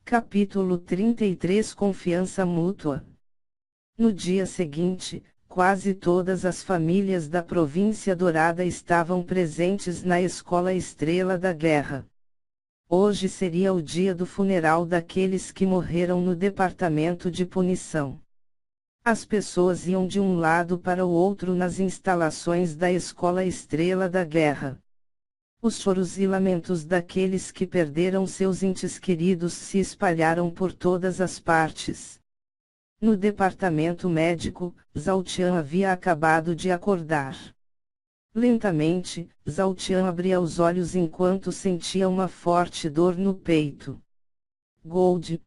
Capítulo 33 Confiança mútua. No dia seguinte, quase todas as famílias da província dourada estavam presentes na escola Estrela da Guerra. Hoje seria o dia do funeral daqueles que morreram no departamento de punição. As pessoas iam de um lado para o outro nas instalações da escola Estrela da Guerra. Os choros e lamentos daqueles que perderam seus entes queridos se espalharam por todas as partes. No departamento médico, Zhao Tian havia acabado de acordar. Lentamente, Zhao Tian abria os olhos enquanto sentia uma forte dor no peito. Gold.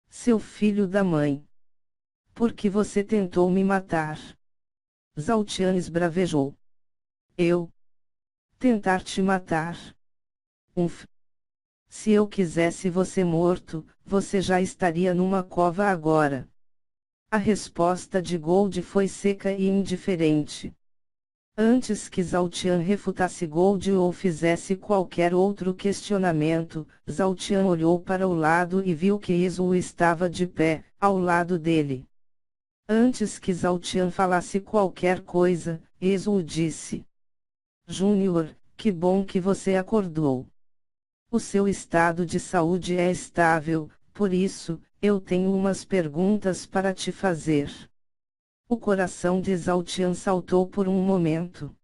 Seu filho da mãe. Por que você tentou me matar? Zhao Tian esbravejou. Eu? Tentar te matar. Se eu quisesse você morto, você já estaria numa cova agora. A resposta de Gold foi seca e indiferente. Antes que Zhao Tian refutasse Gold ou fizesse qualquer outro questionamento, Zhao Tian olhou para o lado e viu que Yizhu estava de pé, ao lado dele. Antes que Zhao Tian falasse qualquer coisa, Yizhu disse: Júnior, que bom que você acordou. O seu estado de saúde é estável, por isso, eu tenho umas perguntas para te fazer. O coração de Zhao Tian saltou por um momento.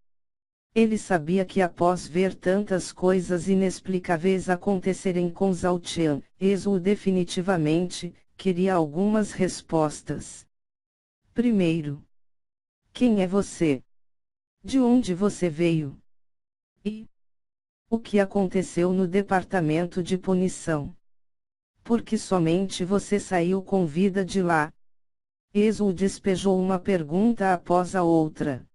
Ele sabia que após ver tantas coisas inexplicáveis acontecerem com Zhao Tian, Yizhu definitivamente queria algumas respostas. Primeiro, quem é você? De onde você veio? E o que aconteceu no departamento de punição? Por que somente você saiu com vida de lá? Yizhu despejou uma pergunta após a outra.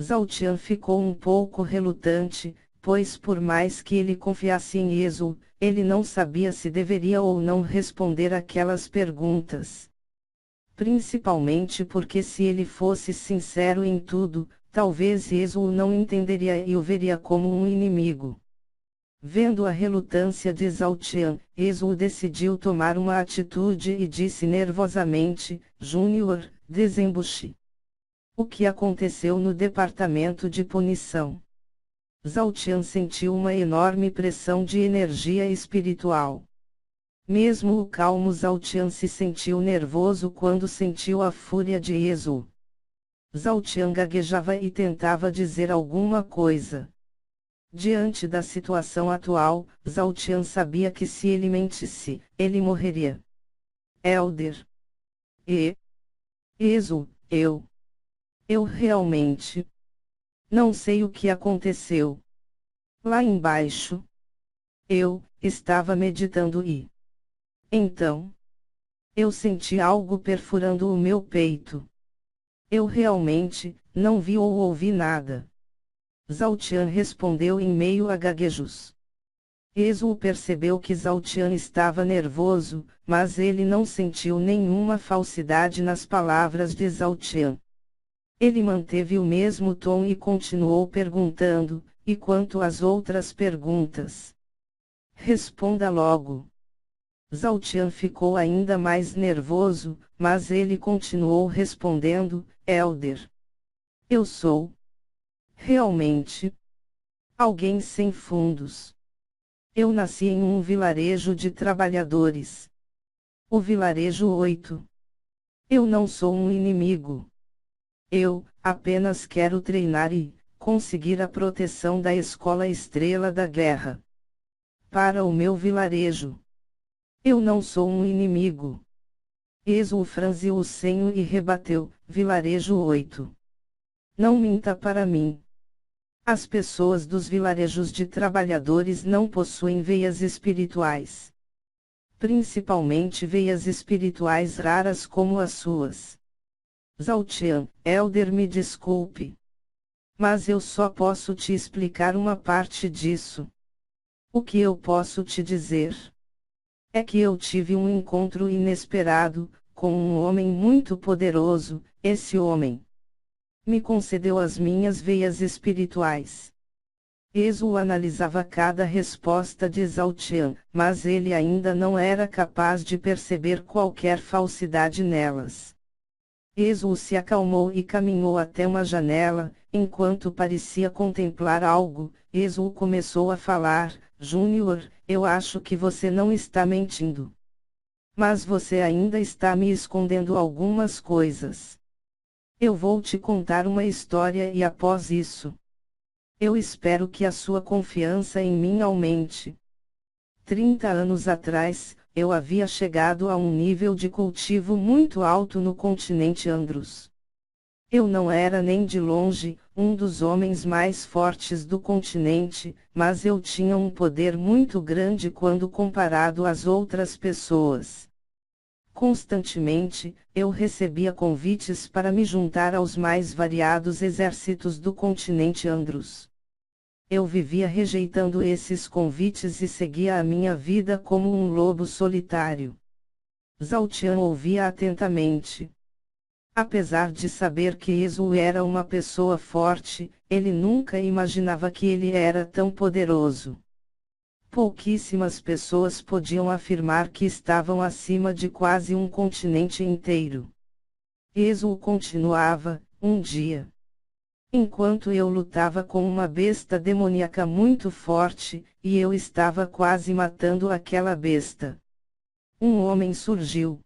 Zhao Tian ficou um pouco relutante, pois por mais que ele confiasse em Yizhu, ele não sabia se deveria ou não responder aquelas perguntas. Principalmente porque se ele fosse sincero em tudo, talvez Yizhu o não entenderia e o veria como um inimigo. Vendo a relutância de Zhao Tian, Yizhu decidiu tomar uma atitude e disse nervosamente: Júnior, desembuche. O que aconteceu no departamento de punição? Zhao Tian sentiu uma enorme pressão de energia espiritual. Mesmo o calmo Zhao Tian se sentiu nervoso quando sentiu a fúria de Yizhu. Zhao Tian gaguejava e tentava dizer alguma coisa. Diante da situação atual, Zhao Tian sabia que se ele mentisse, ele morreria. Elder. Yizhu, eu realmente não sei o que aconteceu. Lá embaixo, eu estava meditando e então eu senti algo perfurando o meu peito. Eu realmente não vi ou ouvi nada. Zhao Tian respondeu em meio a gaguejos. Yizhu percebeu que Zhao Tian estava nervoso, mas ele não sentiu nenhuma falsidade nas palavras de Zhao Tian. Ele manteve o mesmo tom e continuou perguntando: e quanto às outras perguntas? Responda logo. Zhao Tian ficou ainda mais nervoso, mas ele continuou respondendo: Elder. Eu sou realmente alguém sem fundos. Eu nasci em um vilarejo de trabalhadores. O vilarejo 8. Eu não sou um inimigo. Eu apenas quero treinar e conseguir a proteção da escola Estrela da Guerra. Para o meu vilarejo. Eu não sou um inimigo. Yizhu franziu o senho e rebateu: Vilarejo 8. Não minta para mim. As pessoas dos vilarejos de trabalhadores não possuem veias espirituais. Principalmente veias espirituais raras como as suas. Zhao Tian, Elder, me desculpe. Mas eu só posso te explicar uma parte disso. O que eu posso te dizer é que eu tive um encontro inesperado com um homem muito poderoso. Esse homem me concedeu as minhas veias espirituais. Ezu analisava cada resposta de Zhao Tian, mas ele ainda não era capaz de perceber qualquer falsidade nelas. Ezu se acalmou e caminhou até uma janela. Enquanto parecia contemplar algo, Ezu começou a falar: Júnior, eu acho que você não está mentindo. Mas você ainda está me escondendo algumas coisas. Eu vou te contar uma história e após isso, eu espero que a sua confiança em mim aumente. 30 anos atrás, eu havia chegado a um nível de cultivo muito alto no continente Andros. Eu não era nem de longe um dos homens mais fortes do continente, mas eu tinha um poder muito grande quando comparado às outras pessoas. Constantemente, eu recebia convites para me juntar aos mais variados exércitos do continente Andros. Eu vivia rejeitando esses convites e seguia a minha vida como um lobo solitário. Zhao Tian ouvia atentamente. Apesar de saber que Ezu era uma pessoa forte, ele nunca imaginava que ele era tão poderoso. Pouquíssimas pessoas podiam afirmar que estavam acima de quase um continente inteiro. Ezu continuava: um dia, enquanto eu lutava com uma besta demoníaca muito forte, e eu estava quase matando aquela besta, um homem surgiu.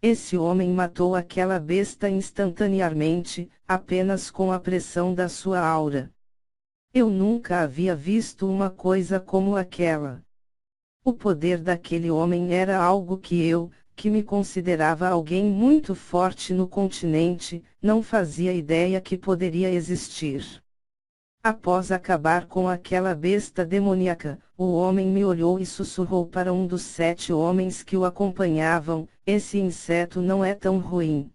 Esse homem matou aquela besta instantaneamente, apenas com a pressão da sua aura. Eu nunca havia visto uma coisa como aquela. O poder daquele homem era algo que me considerava alguém muito forte no continente, não fazia ideia que poderia existir. Após acabar com aquela besta demoníaca, o homem me olhou e sussurrou para um dos 7 homens que o acompanhavam: esse inseto não é tão ruim.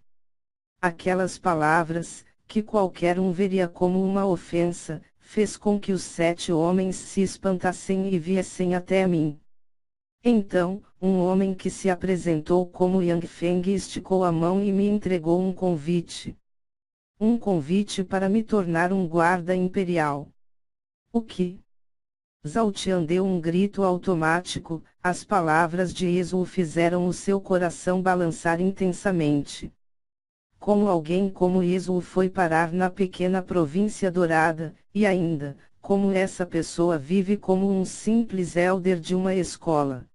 Aquelas palavras, que qualquer um veria como uma ofensa, fez com que os 7 homens se espantassem e viessem até mim. Então, um homem que se apresentou como Yang Feng esticou a mão e me entregou um convite. Um convite para me tornar um guarda imperial. O que? Zhao Tian deu um grito automático, as palavras de Ezu fizeram o seu coração balançar intensamente. Como alguém como Ezu foi parar na pequena província dourada, e ainda, como essa pessoa vive como um simples elder de uma escola.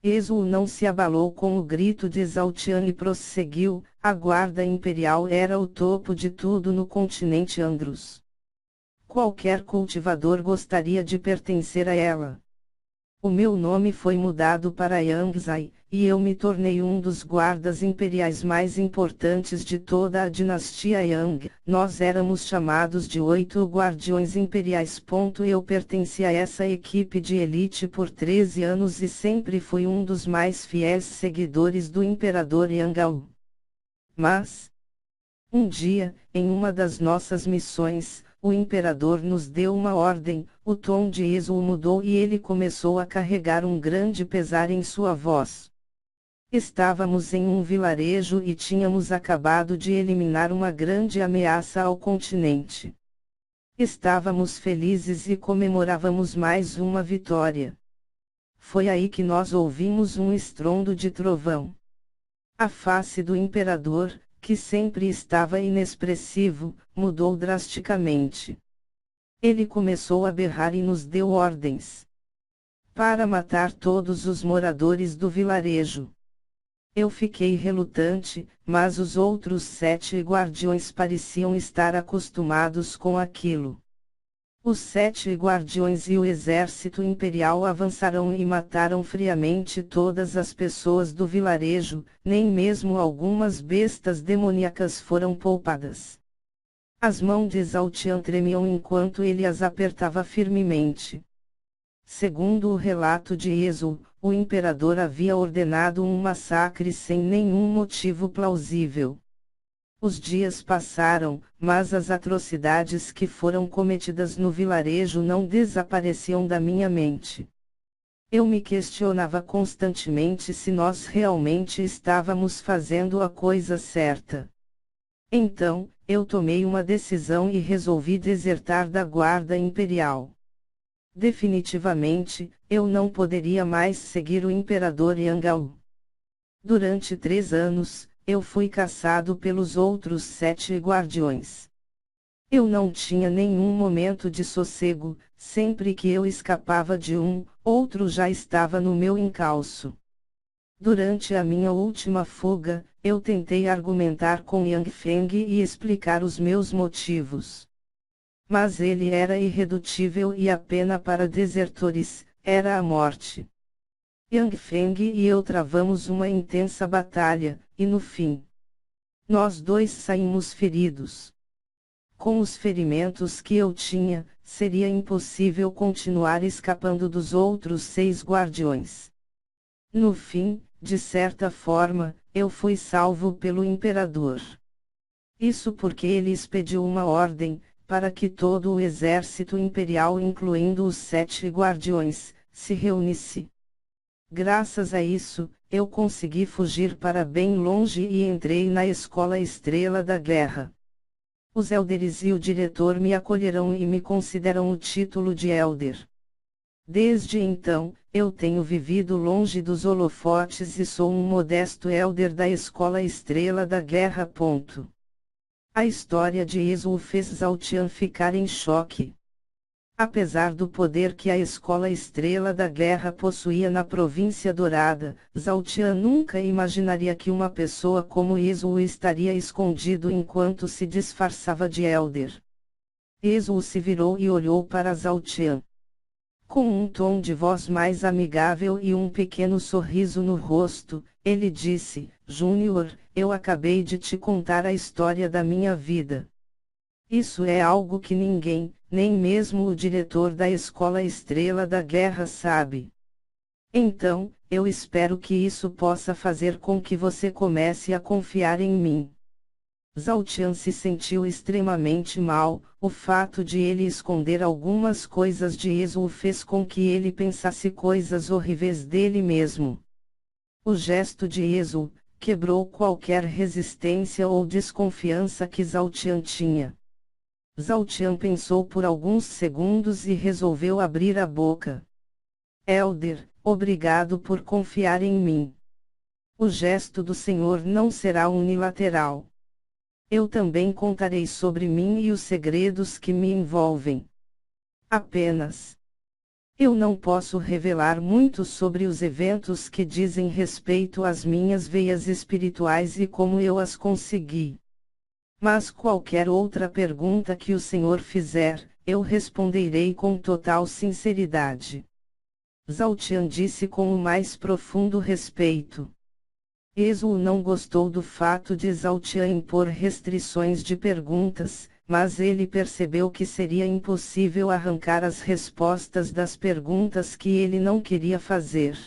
Ezu não se abalou com o grito de Zhao Tian e prosseguiu: a guarda imperial era o topo de tudo no continente Andros. Qualquer cultivador gostaria de pertencer a ela. O meu nome foi mudado para Yang Zai, e eu me tornei um dos guardas imperiais mais importantes de toda a dinastia Yang. Nós éramos chamados de 8 guardiões imperiais. Eu pertenci a essa equipe de elite por 13 anos e sempre fui um dos mais fiéis seguidores do imperador Yang. Mas, um dia, em uma das nossas missões, o imperador nos deu uma ordem. O tom de Ezu mudou e ele começou a carregar um grande pesar em sua voz. Estávamos em um vilarejo e tínhamos acabado de eliminar uma grande ameaça ao continente. Estávamos felizes e comemorávamos mais uma vitória. Foi aí que nós ouvimos um estrondo de trovão. A face do imperador, que sempre estava inexpressivo, mudou drasticamente. Ele começou a berrar e nos deu ordens para matar todos os moradores do vilarejo. Eu fiquei relutante, mas os outros 7 guardiões pareciam estar acostumados com aquilo. Os 7 guardiões e o exército imperial avançaram e mataram friamente todas as pessoas do vilarejo, nem mesmo algumas bestas demoníacas foram poupadas. As mãos de Zhao Tian tremiam enquanto ele as apertava firmemente. Segundo o relato de Ezu, o imperador havia ordenado um massacre sem nenhum motivo plausível. Os dias passaram, mas as atrocidades que foram cometidas no vilarejo não desapareciam da minha mente. Eu me questionava constantemente se nós realmente estávamos fazendo a coisa certa. Então, eu tomei uma decisão e resolvi desertar da guarda imperial. Definitivamente, eu não poderia mais seguir o imperador Yangao. Durante 3 anos, eu fui caçado pelos outros 7 guardiões. Eu não tinha nenhum momento de sossego, sempre que eu escapava de um, outro já estava no meu encalço. Durante a minha última fuga, eu tentei argumentar com Yang Feng e explicar os meus motivos. Mas ele era irredutível e a pena para desertores era a morte. Yang Feng e eu travamos uma intensa batalha, e no fim, nós dois saímos feridos. Com os ferimentos que eu tinha, seria impossível continuar escapando dos outros 6 guardiões. No fim, de certa forma, eu fui salvo pelo imperador. Isso porque ele expediu uma ordem, para que todo o exército imperial, incluindo os 7 guardiões, se reunisse. Graças a isso, eu consegui fugir para bem longe e entrei na Escola Estrela da Guerra. Os Elders e o diretor me acolherão e me consideram o título de Elder. Desde então, eu tenho vivido longe dos holofotes e sou um modesto Elder da Escola Estrela da Guerra. A história de Yizhu fez Zhao Tian ficar em choque. Apesar do poder que a Escola Estrela da Guerra possuía na Província Dourada, Zhao Tian nunca imaginaria que uma pessoa como Yizhu estaria escondido enquanto se disfarçava de Elder. Yizhu se virou e olhou para Zhao Tian. Com um tom de voz mais amigável e um pequeno sorriso no rosto, ele disse: Júnior, eu acabei de te contar a história da minha vida. Isso é algo que ninguém, nem mesmo o diretor da Escola Estrela da Guerra sabe. Então, eu espero que isso possa fazer com que você comece a confiar em mim. Zhao Tian se sentiu extremamente mal, o fato de ele esconder algumas coisas de Yizhu fez com que ele pensasse coisas horríveis dele mesmo. O gesto de Yizhu quebrou qualquer resistência ou desconfiança que Zhao Tian tinha. Zhao Tian pensou por alguns segundos e resolveu abrir a boca. Elder, obrigado por confiar em mim. O gesto do Senhor não será unilateral. Eu também contarei sobre mim e os segredos que me envolvem. Apenas, eu não posso revelar muito sobre os eventos que dizem respeito às minhas veias espirituais e como eu as consegui. Mas qualquer outra pergunta que o Senhor fizer, eu responderei com total sinceridade. Zhao Tian disse com o mais profundo respeito. Yizhu não gostou do fato de Zhao Tian impor restrições de perguntas, mas ele percebeu que seria impossível arrancar as respostas das perguntas que ele não queria fazer.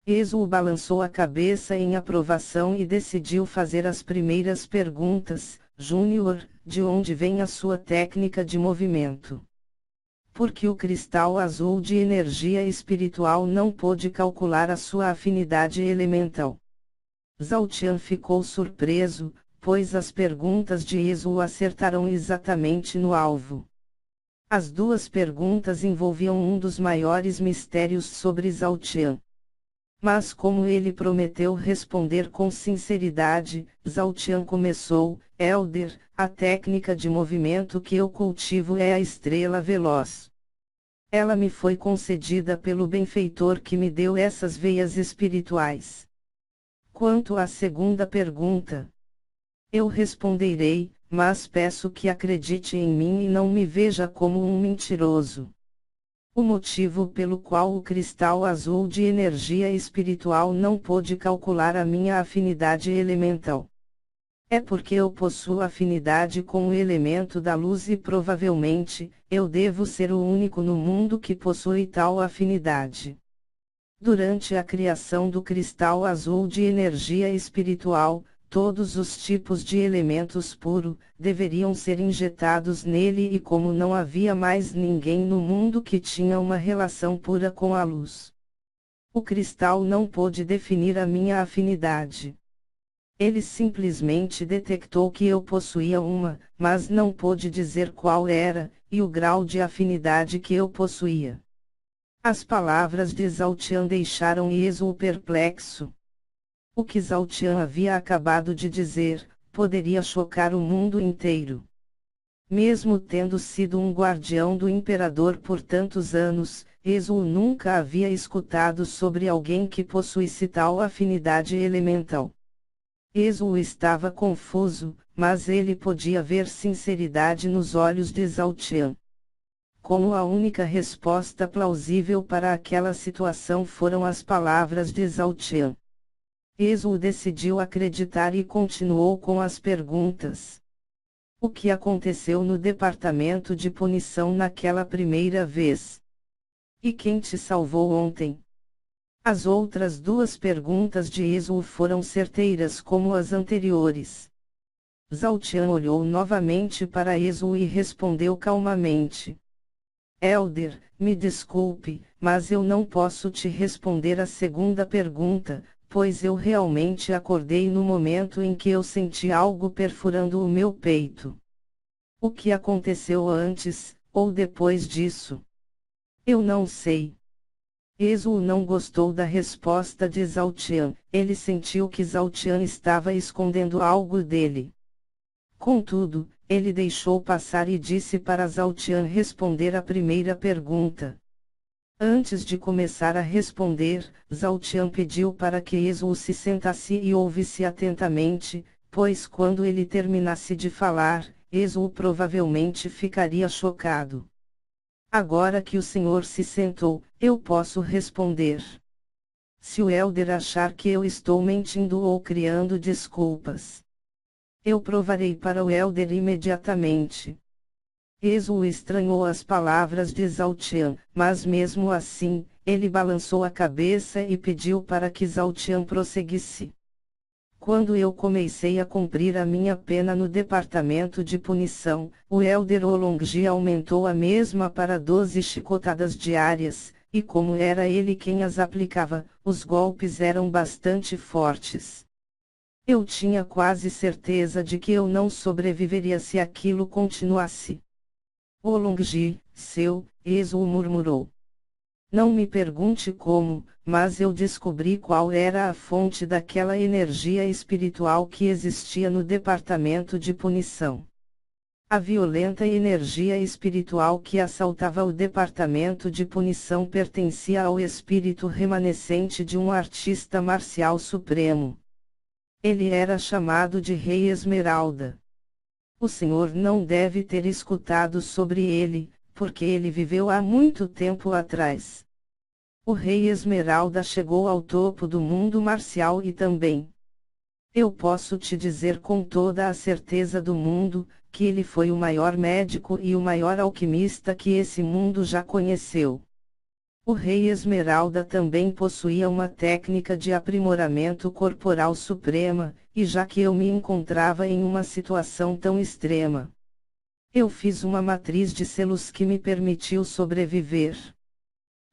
Yizhu balançou a cabeça em aprovação e decidiu fazer as primeiras perguntas. Júnior, de onde vem a sua técnica de movimento? Porque o cristal azul de energia espiritual não pôde calcular a sua afinidade elemental. Zhao Tian ficou surpreso, pois as perguntas de Yizhu acertaram exatamente no alvo. As 2 perguntas envolviam um dos maiores mistérios sobre Zhao Tian. Mas como ele prometeu responder com sinceridade, Zhao Tian começou: Elder, a técnica de movimento que eu cultivo é a estrela veloz. Ela me foi concedida pelo benfeitor que me deu essas veias espirituais. Quanto à segunda pergunta, eu responderei, mas peço que acredite em mim e não me veja como um mentiroso. O motivo pelo qual o cristal azul de energia espiritual não pôde calcular a minha afinidade elemental é porque eu possuo afinidade com o elemento da luz e provavelmente, eu devo ser o único no mundo que possui tal afinidade. Durante a criação do cristal azul de energia espiritual, todos os tipos de elementos puro deveriam ser injetados nele e como não havia mais ninguém no mundo que tinha uma relação pura com a luz, o cristal não pôde definir a minha afinidade. Ele simplesmente detectou que eu possuía uma, mas não pôde dizer qual era, e o grau de afinidade que eu possuía. As palavras de Zhao Tian deixaram Yezhu perplexo. O que Zhao Tian havia acabado de dizer, poderia chocar o mundo inteiro. Mesmo tendo sido um guardião do imperador por tantos anos, Yezhu nunca havia escutado sobre alguém que possuísse tal afinidade elemental. Yezhu estava confuso, mas ele podia ver sinceridade nos olhos de Zhao Tian. Como a única resposta plausível para aquela situação foram as palavras de Zhao Tian. Yezhu decidiu acreditar e continuou com as perguntas. O que aconteceu no departamento de punição naquela primeira vez? E quem te salvou ontem? As outras duas perguntas de Yezhu foram certeiras como as anteriores. Zhao Tian olhou novamente para Yezhu e respondeu calmamente. Elder, me desculpe, mas eu não posso te responder a segunda pergunta, pois eu realmente acordei no momento em que eu senti algo perfurando o meu peito. O que aconteceu antes, ou depois disso? Eu não sei. Yezhu não gostou da resposta de Zhao Tian, ele sentiu que Zhao Tian estava escondendo algo dele. Contudo, ele deixou passar e disse para Zhao Tian responder a primeira pergunta. Antes de começar a responder, Zhao Tian pediu para que Yezhu se sentasse e ouvisse atentamente, pois quando ele terminasse de falar, Yezhu provavelmente ficaria chocado. Agora que o senhor se sentou, eu posso responder. Se o Elder achar que eu estou mentindo ou criando desculpas, eu provarei para o Elder imediatamente. Yezhu estranhou as palavras de Zhao Tian, mas mesmo assim, ele balançou a cabeça e pediu para que Zhao Tian prosseguisse. Quando eu comecei a cumprir a minha pena no departamento de punição, o Elder Olongji aumentou a mesma para 12 chicotadas diárias, e como era ele quem as aplicava, os golpes eram bastante fortes. Eu tinha quase certeza de que eu não sobreviveria se aquilo continuasse. Olongji, Yezhu murmurou. Não me pergunte como, mas eu descobri qual era a fonte daquela energia espiritual que existia no departamento de punição. A violenta energia espiritual que assaltava o departamento de punição pertencia ao espírito remanescente de um artista marcial supremo. Ele era chamado de Rei Esmeralda. O senhor não deve ter escutado sobre ele, porque ele viveu há muito tempo atrás. O Rei Esmeralda chegou ao topo do mundo marcial e também. Eu posso te dizer com toda a certeza do mundo, que ele foi o maior médico e o maior alquimista que esse mundo já conheceu. O Rei Esmeralda também possuía uma técnica de aprimoramento corporal suprema, e já que eu me encontrava em uma situação tão extrema, eu fiz uma matriz de selos que me permitiu sobreviver.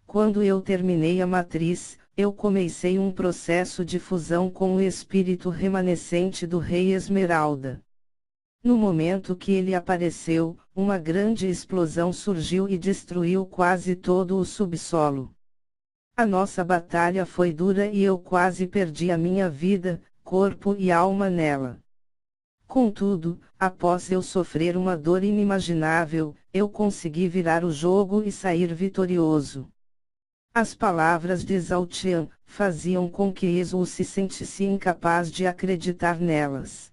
Quando eu terminei a matriz, eu comecei um processo de fusão com o espírito remanescente do Rei Esmeralda. No momento que ele apareceu, uma grande explosão surgiu e destruiu quase todo o subsolo. A nossa batalha foi dura e eu quase perdi a minha vida, corpo e alma nela. Contudo, após eu sofrer uma dor inimaginável, eu consegui virar o jogo e sair vitorioso. As palavras de Zhao Tian faziam com que Yezhu se sentisse incapaz de acreditar nelas.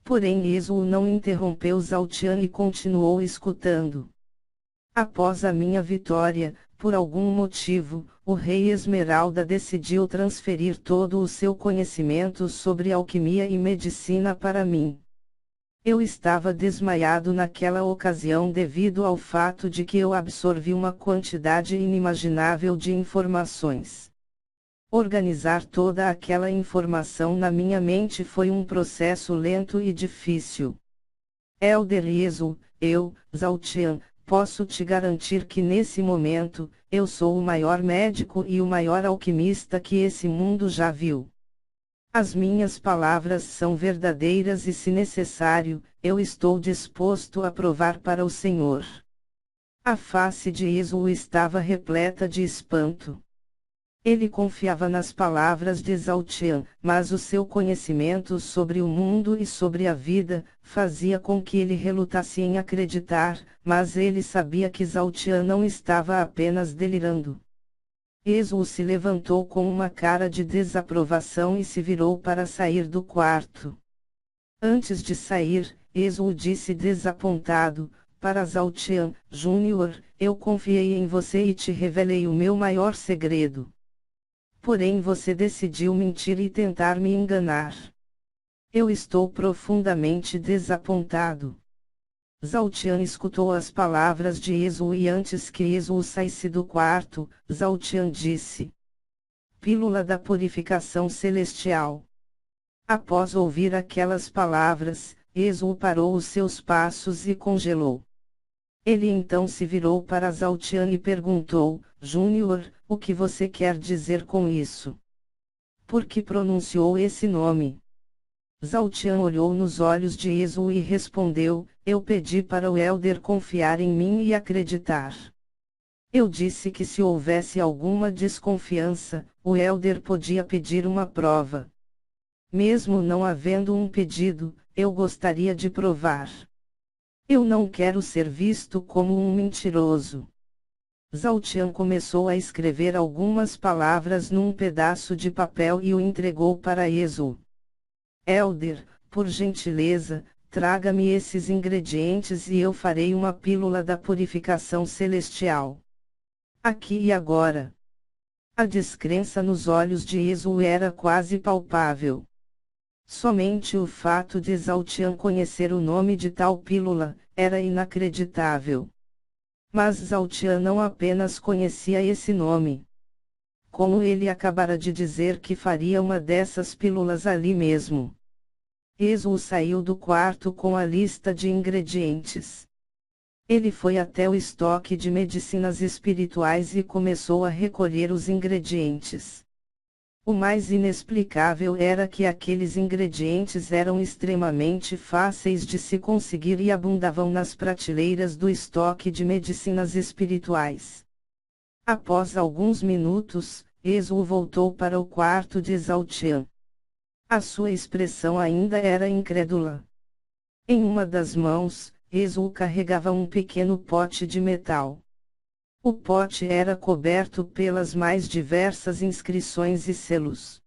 Porém Yezhu não interrompeu Zhao Tian e continuou escutando. Após a minha vitória, por algum motivo, o Rei Esmeralda decidiu transferir todo o seu conhecimento sobre alquimia e medicina para mim. Eu estava desmaiado naquela ocasião devido ao fato de que eu absorvi uma quantidade inimaginável de informações. Organizar toda aquela informação na minha mente foi um processo lento e difícil. Elder Yezhu, Zhao Tian, posso te garantir que nesse momento, eu sou o maior médico e o maior alquimista que esse mundo já viu. As minhas palavras são verdadeiras e, se necessário, eu estou disposto a provar para o Senhor. A face de Esaú estava repleta de espanto. Ele confiava nas palavras de Zaltian, mas o seu conhecimento sobre o mundo e sobre a vida fazia com que ele relutasse em acreditar, mas ele sabia que Zaltian não estava apenas delirando. Esaú se levantou com uma cara de desaprovação e se virou para sair do quarto. Antes de sair, Esaú disse desapontado para Zaltian: Júnior, eu confiei em você e te revelei o meu maior segredo. Porém você decidiu mentir e tentar me enganar. Eu estou profundamente desapontado. Zaltian escutou as palavras de Esaú e antes que Esaú saísse do quarto, Zaltian disse: Pílula da purificação celestial. Após ouvir aquelas palavras, Esaú parou os seus passos e congelou. Ele então se virou para Zaltian e perguntou: Júnior, o que você quer dizer com isso? Por que pronunciou esse nome? Zaltian olhou nos olhos de Esaú e respondeu: Eu pedi para o Elder confiar em mim e acreditar. Eu disse que se houvesse alguma desconfiança, o Elder podia pedir uma prova. Mesmo não havendo um pedido, eu gostaria de provar. Eu não quero ser visto como um mentiroso. Zaltian começou a escrever algumas palavras num pedaço de papel e o entregou para Esaú. Elder, por gentileza, traga-me esses ingredientes e eu farei uma pílula da purificação celestial. Aqui e agora. A descrença nos olhos de Esaú era quase palpável. Somente o fato de Zaltian conhecer o nome de tal pílula era inacreditável. Mas Zaltian não apenas conhecia esse nome. Como ele acabara de dizer que faria uma dessas pílulas ali mesmo. Esaú saiu do quarto com a lista de ingredientes. Ele foi até o estoque de medicinas espirituais e começou a recolher os ingredientes. O mais inexplicável era que aqueles ingredientes eram extremamente fáceis de se conseguir e abundavam nas prateleiras do estoque de medicinas espirituais. Após alguns minutos, Esaú voltou para o quarto de Zaltian. A sua expressão ainda era incrédula. Em uma das mãos, Esaú carregava um pequeno pote de metal. O pote era coberto pelas mais diversas inscrições e selos.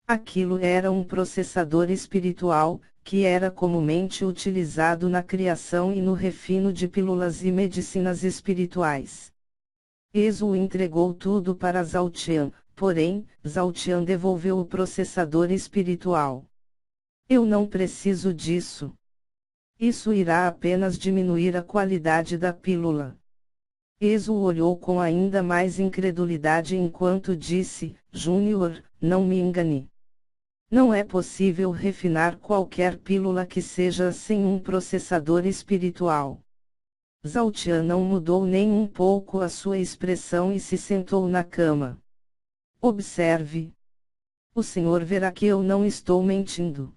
Aquilo era um processador espiritual, que era comumente utilizado na criação e no refino de pílulas e medicinas espirituais. Esaú entregou tudo para Zaltian, porém, Zaltian devolveu o processador espiritual. Eu não preciso disso. Isso irá apenas diminuir a qualidade da pílula. Esaú olhou com ainda mais incredulidade enquanto disse: Júnior, não me engane. Não é possível refinar qualquer pílula que seja sem um processador espiritual. Zaltian não mudou nem um pouco a sua expressão e se sentou na cama. Observe. O senhor verá que eu não estou mentindo.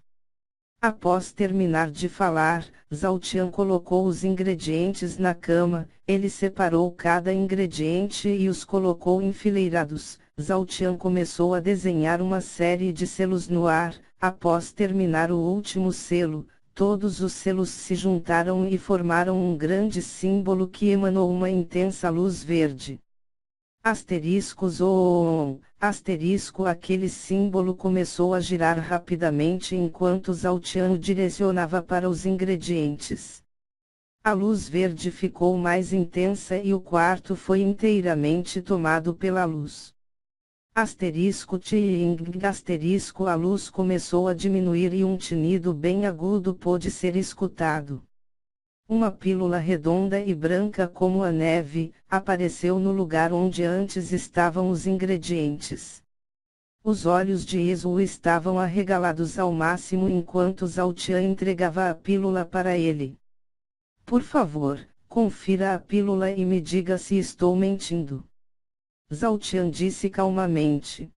Após terminar de falar, Zaltian colocou os ingredientes na cama, ele separou cada ingrediente e os colocou enfileirados. Zaltian começou a desenhar uma série de selos no ar. Após terminar o último selo, todos os selos se juntaram e formaram um grande símbolo que emanou uma intensa luz verde. Asteriscos asterisco. Aquele símbolo começou a girar rapidamente enquanto Zaltian o direcionava para os ingredientes. A luz verde ficou mais intensa e o quarto foi inteiramente tomado pela luz. Asterisco ting, asterisco. A luz começou a diminuir e um tinido bem agudo pôde ser escutado. Uma pílula redonda e branca como a neve, apareceu no lugar onde antes estavam os ingredientes. Os olhos de Esaú estavam arregalados ao máximo enquanto Zaltian entregava a pílula para ele. Por favor, confira a pílula e me diga se estou mentindo. Zaltian disse calmamente.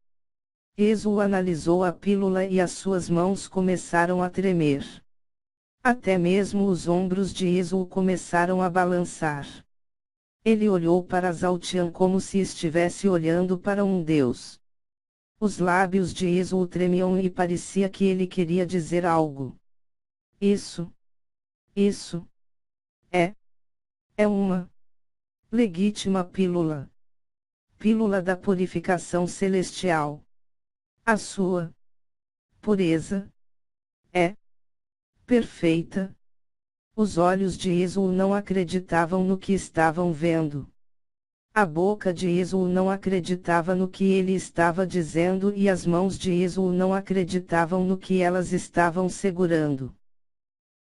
Esu analisou a pílula e as suas mãos começaram a tremer. Até mesmo os ombros de Esu começaram a balançar. Ele olhou para Zhaotian como se estivesse olhando para um deus. Os lábios de Esu tremiam e parecia que ele queria dizer algo. Isso é uma legítima pílula. Pílula da purificação celestial. A sua pureza é perfeita. Os olhos de Esu não acreditavam no que estavam vendo. A boca de Esu não acreditava no que ele estava dizendo e as mãos de Esu não acreditavam no que elas estavam segurando.